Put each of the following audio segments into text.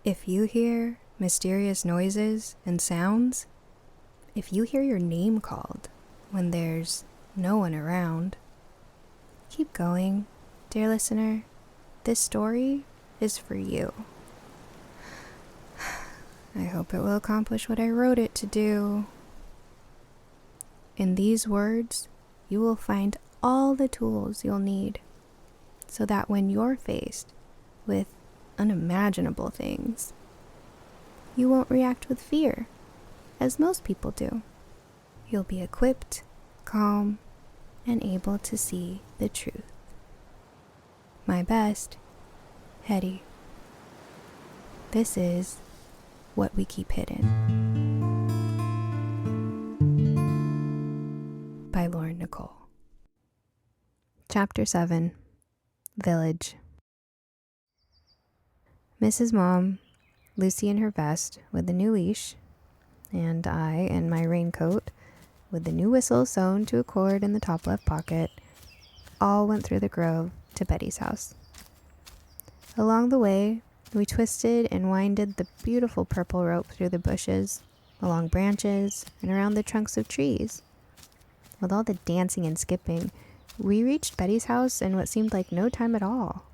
If you hear mysterious noises and sounds, if you hear your name called when there's no one around, keep going, dear listener. This story is for you. I hope it will accomplish what I wrote it to do. In these words, you will find all the tools you'll need so that when you're faced with unimaginable things, you won't react with fear, as most people do. You'll be equipped, calm, and able to see the truth. My best, Hedy. This is What We Keep Hidden by Lauren Nicole. Chapter 7, Village. Mrs. Mom, Lucy in her vest with the new leash, and I in my raincoat with the new whistle sewn to a cord in the top left pocket, all went through the grove to Betty's house. Along the way, we twisted and winded the beautiful purple rope through the bushes, along branches, and around the trunks of trees. With all the dancing and skipping, we reached Betty's house in what seemed like no time at all.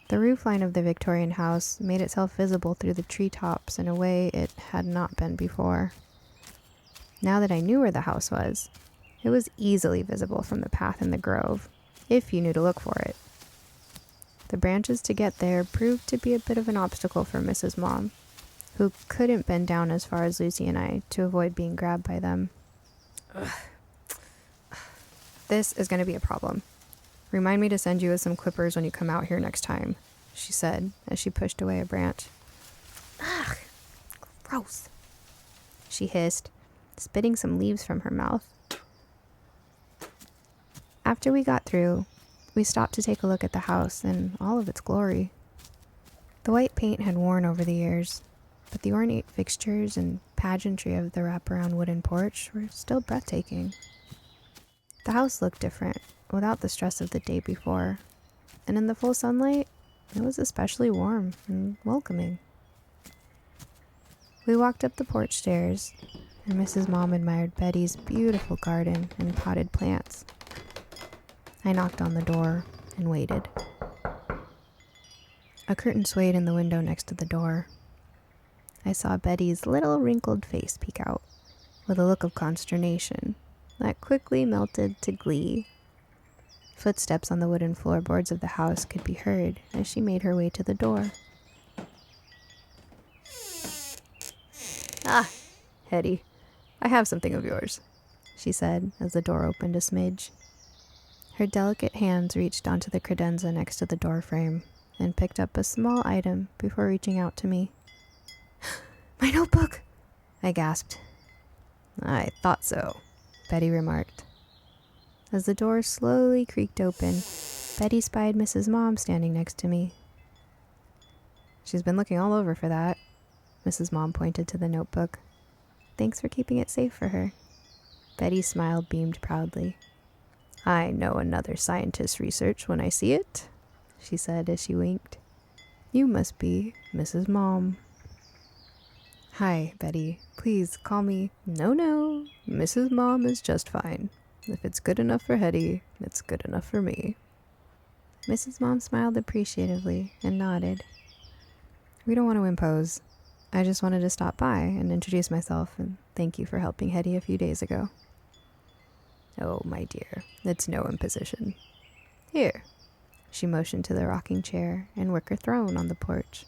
The roofline of the Victorian house made itself visible through the treetops in a way it had not been before. Now that I knew where the house was, it was easily visible from the path in the grove, if you knew to look for it. The branches to get there proved to be a bit of an obstacle for Mrs. Mom, who couldn't bend down as far as Lucy and I to avoid being grabbed by them. Ugh. This is going to be a problem. Remind me to send you with some clippers when you come out here next time, she said as she pushed away a branch. Ugh, gross, she hissed, spitting some leaves from her mouth. After we got through, we stopped to take a look at the house in all of its glory. The white paint had worn over the years, but the ornate fixtures and pageantry of the wraparound wooden porch were still breathtaking. The house looked different, without the stress of the day before, and in the full sunlight, it was especially warm and welcoming. We walked up the porch stairs, and Mrs. Mom admired Betty's beautiful garden and potted plants. I knocked on the door and waited. A curtain swayed in the window next to the door. I saw Betty's little wrinkled face peek out, with a look of consternation that quickly melted to glee. Footsteps on the wooden floorboards of the house could be heard as she made her way to the door. Ah, Hedy, I have something of yours, she said as the door opened a smidge. Her delicate hands reached onto the credenza next to the door frame and picked up a small item before reaching out to me. My notebook, I gasped. I thought so, Betty remarked. As the door slowly creaked open, Betty spied Mrs. Mom standing next to me. She's been looking all over for that. Mrs. Mom pointed to the notebook. Thanks for keeping it safe for her. Betty's smile beamed proudly. I know another scientist's research when I see it, she said as she winked. You must be Mrs. Mom. Hi, Betty. Please call me... No, Mrs. Mom is just fine. If it's good enough for Hedy, it's good enough for me. Mrs. Mom smiled appreciatively and nodded. We don't want to impose. I just wanted to stop by and introduce myself and thank you for helping Hedy a few days ago. Oh, my dear, it's no imposition. Here. She motioned to the rocking chair and wicker throne on the porch.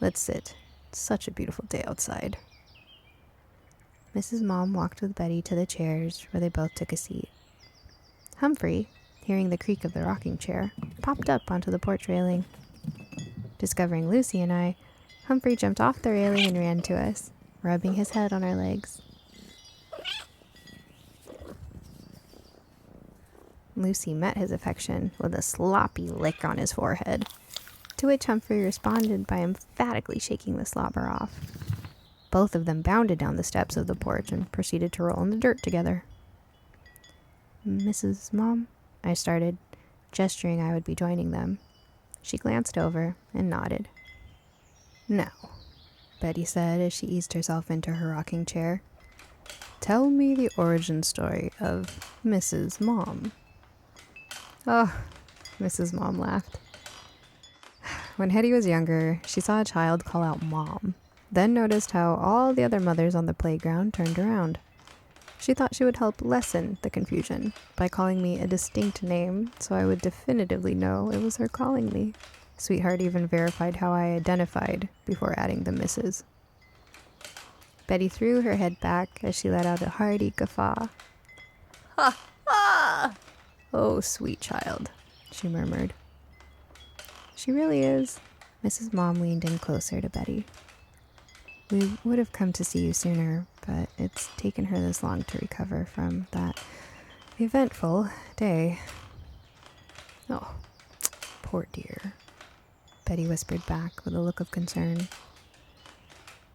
Let's sit. It's such a beautiful day outside. Mrs. Mom walked with Betty to the chairs where they both took a seat. Humphrey, hearing the creak of the rocking chair, popped up onto the porch railing. Discovering Lucy and I, Humphrey jumped off the railing and ran to us, rubbing his head on our legs. Lucy met his affection with a sloppy lick on his forehead, to which Humphrey responded by emphatically shaking the slobber off. Both of them bounded down the steps of the porch and proceeded to roll in the dirt together. Mrs. Mom, I started, gesturing I would be joining them. She glanced over and nodded. "Now," Betty said as she eased herself into her rocking chair, "tell me the origin story of Mrs. Mom." "Oh," Mrs. Mom laughed. "When Hedy was younger, she saw a child call out Mom, then noticed how all the other mothers on the playground turned around. She thought she would help lessen the confusion by calling me a distinct name so I would definitively know it was her calling me. Sweetheart even verified how I identified before adding the Mrs." Betty threw her head back as she let out a hearty guffaw. "Ha ha! Oh, sweet child," she murmured. "She really is." Mrs. Mom leaned in closer to Betty. "We would have come to see you sooner, but it's taken her this long to recover from that eventful day." "Oh, poor dear," Betty whispered back with a look of concern.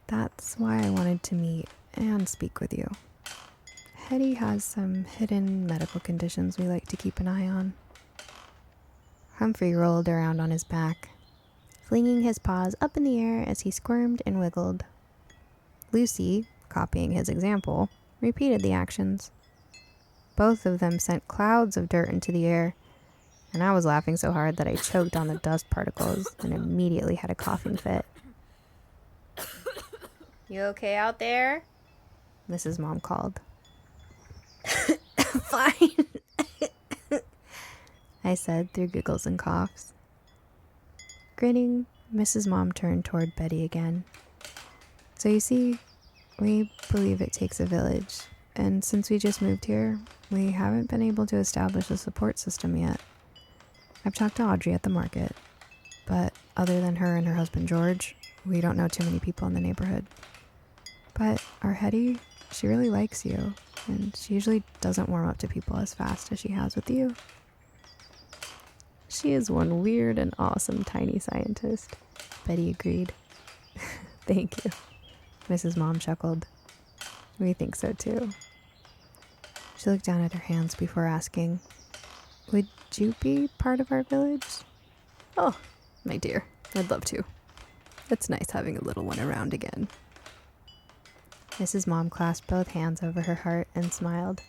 "That's why I wanted to meet and speak with you. Hedy has some hidden medical conditions we like to keep an eye on." Humphrey rolled around on his back, flinging his paws up in the air as he squirmed and wiggled. Lucy, copying his example, repeated the actions. Both of them sent clouds of dirt into the air, and I was laughing so hard that I choked on the dust particles and immediately had a coughing fit. "You okay out there?" Mrs. Mom called. "Fine," I said through giggles and coughs. Grinning, Mrs. Mom turned toward Betty again. "So you see, we believe it takes a village, and since we just moved here, we haven't been able to establish a support system yet. I've talked to Audrey at the market, but other than her and her husband George, we don't know too many people in the neighborhood. But our Hedy, she really likes you, and she usually doesn't warm up to people as fast as she has with you." "She is one weird and awesome tiny scientist," Betty agreed. "Thank you," Mrs. Mom chuckled. "We think so too." She looked down at her hands before asking, "Would you be part of our village?" "Oh, my dear, I'd love to. It's nice having a little one around again." Mrs. Mom clasped both hands over her heart and smiled.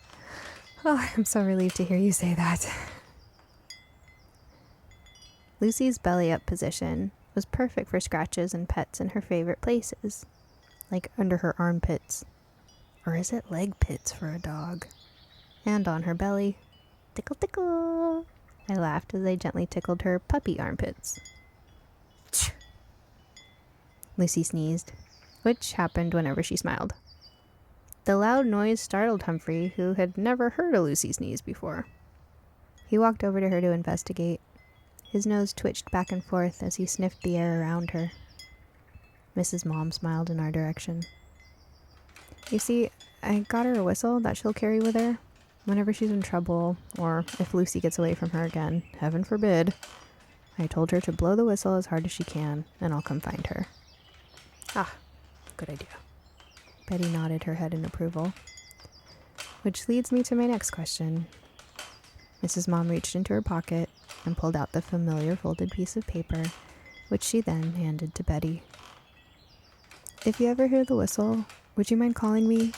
"Oh, I'm so relieved to hear you say that." Lucy's belly-up position was perfect for scratches and pets in her favorite places, like under her armpits, or is it leg pits for a dog, and on her belly. "Tickle, tickle," I laughed as I gently tickled her puppy armpits. "Tch." Lucy sneezed, which happened whenever she smiled. The loud noise startled Humphrey, who had never heard a Lucy sneeze before. He walked over to her to investigate. His nose twitched back and forth as he sniffed the air around her. Mrs. Mom smiled in our direction. "You see, I got her a whistle that she'll carry with her whenever she's in trouble, or if Lucy gets away from her again, heaven forbid. I told her to blow the whistle as hard as she can, and I'll come find her." "Ah, good idea." Betty nodded her head in approval. Which leads me to my next question. Mrs. Mom reached into her pocket and pulled out the familiar folded piece of paper, which she then handed to Betty. "If you ever hear the whistle, would you mind calling me?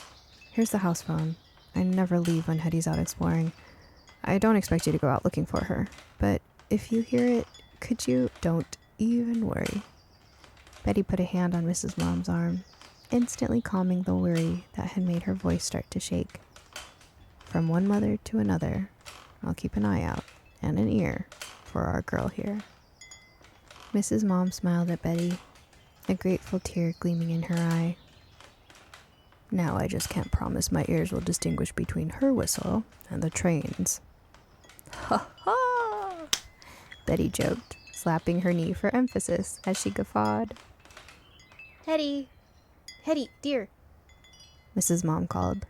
Here's the house phone. I never leave when Hedy's out exploring. I don't expect you to go out looking for her, but if you hear it, could you—" "Don't even worry." Betty put a hand on Mrs. Mom's arm, instantly calming the worry that had made her voice start to shake. "From one mother to another, I'll keep an eye out and an ear for our girl here." Mrs. Mom smiled at Betty, a grateful tear gleaming in her eye. "Now I just can't promise my ears will distinguish between her whistle and the train's." "Ha ha!" Betty joked, slapping her knee for emphasis as she guffawed. "Hedy! Hedy, dear!" Mrs. Mom called.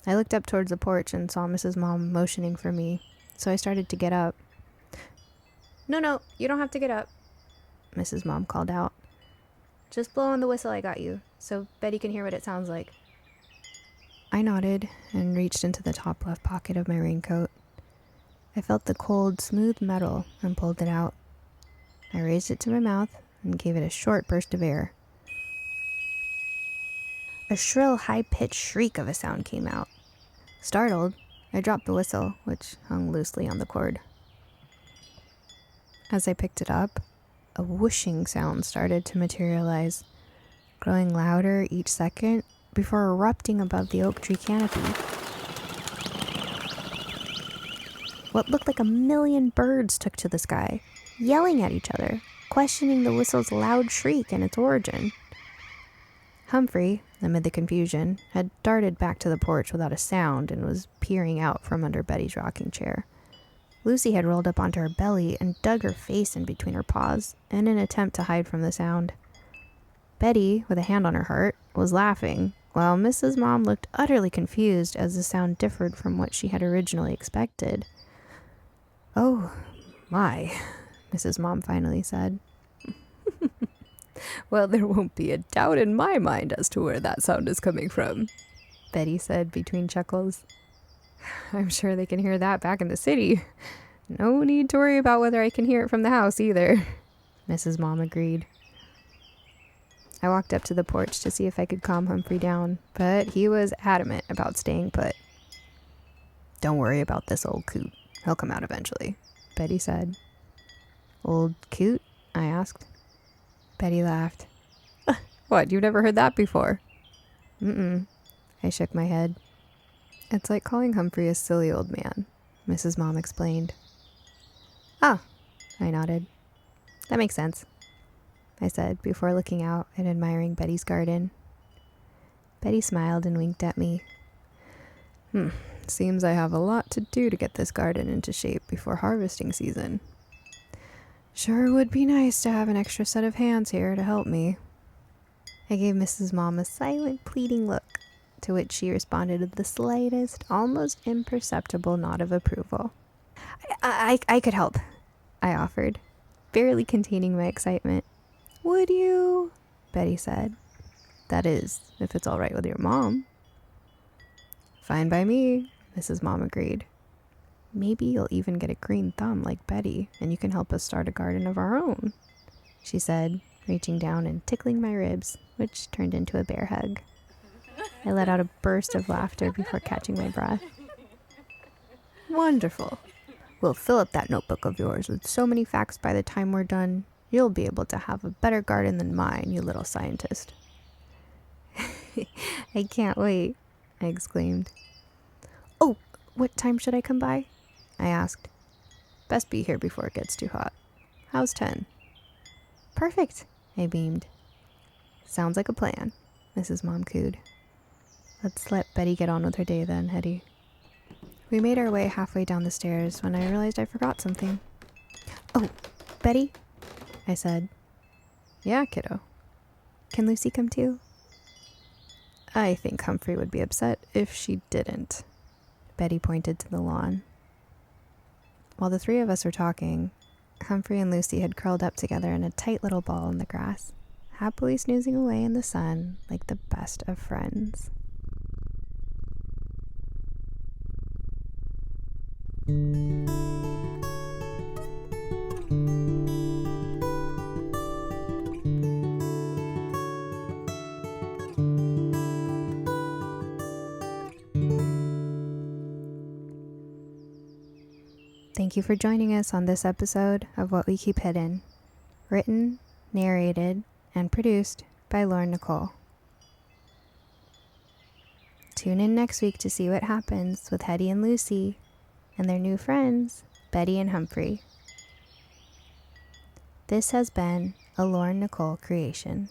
I looked up towards the porch and saw Mrs. Mom motioning for me, so I started to get up. No, you don't have to get up," Mrs. Mom called out. "Just blow on the whistle I got you, so Betty can hear what it sounds like." I nodded and reached into the top left pocket of my raincoat. I felt the cold, smooth metal and pulled it out. I raised it to my mouth and gave it a short burst of air. A shrill, high-pitched shriek of a sound came out. Startled, I dropped the whistle, which hung loosely on the cord. As I picked it up, a whooshing sound started to materialize, growing louder each second before erupting above the oak tree canopy. What looked like 1,000,000 birds took to the sky, yelling at each other, questioning the whistle's loud shriek and its origin. Humphrey, amid the confusion, had darted back to the porch without a sound and was peering out from under Betty's rocking chair. Lucy had rolled up onto her belly and dug her face in between her paws in an attempt to hide from the sound. Betty, with a hand on her heart, was laughing, while Mrs. Mom looked utterly confused as the sound differed from what she had originally expected. "Oh, my," Mrs. Mom finally said. "Well, there won't be a doubt in my mind as to where that sound is coming from," Betty said between chuckles. "I'm sure they can hear that back in the city. No need to worry about whether I can hear it from the house either," Mrs. Mom agreed. I walked up to the porch to see if I could calm Humphrey down, but he was adamant about staying put. "Don't worry about this old coot. He'll come out eventually," Betty said. "Old coot?" I asked. Betty laughed. "What, you've never heard that before?" "Mm-mm." I shook my head. "It's like calling Humphrey a silly old man," Mrs. Mom explained. "Ah," I nodded. "That makes sense," I said before looking out and admiring Betty's garden. Betty smiled and winked at me. Seems I have a lot to do to get this garden into shape before harvesting season. Sure would be nice to have an extra set of hands here to help me." I gave Mrs. Mom a silent, pleading look, to which she responded with the slightest, almost imperceptible nod of approval. I could help," I offered, barely containing my excitement. "Would you?" Betty said. "That is, if it's all right with your mom." "Fine by me," Mrs. Mom agreed. "Maybe you'll even get a green thumb like Betty, and you can help us start a garden of our own," she said, reaching down and tickling my ribs, which turned into a bear hug. I let out a burst of laughter before catching my breath. "Wonderful. We'll fill up that notebook of yours with so many facts by the time we're done, you'll be able to have a better garden than mine, you little scientist." "I can't wait," I exclaimed. "Oh, what time should I come by?" I asked. "Best be here before it gets too hot. How's 10? "Perfect," I beamed. "Sounds like a plan," Mrs. Mom cooed. "Let's let Betty get on with her day then, Hedy." We made our way halfway down the stairs when I realized I forgot something. "Oh, Betty," I said. "Yeah, kiddo." "Can Lucy come too?" "I think Humphrey would be upset if she didn't." Betty pointed to the lawn. While the three of us were talking, Humphrey and Lucy had curled up together in a tight little ball in the grass, happily snoozing away in the sun like the best of friends. Thank you for joining us on this episode of What We Keep Hidden. Written, narrated, and produced by Lauren Nicole. Tune in next week to see what happens with Hedy and Lucy and their new friends, Betty and Humphrey. This has been a Lauren Nicole creation.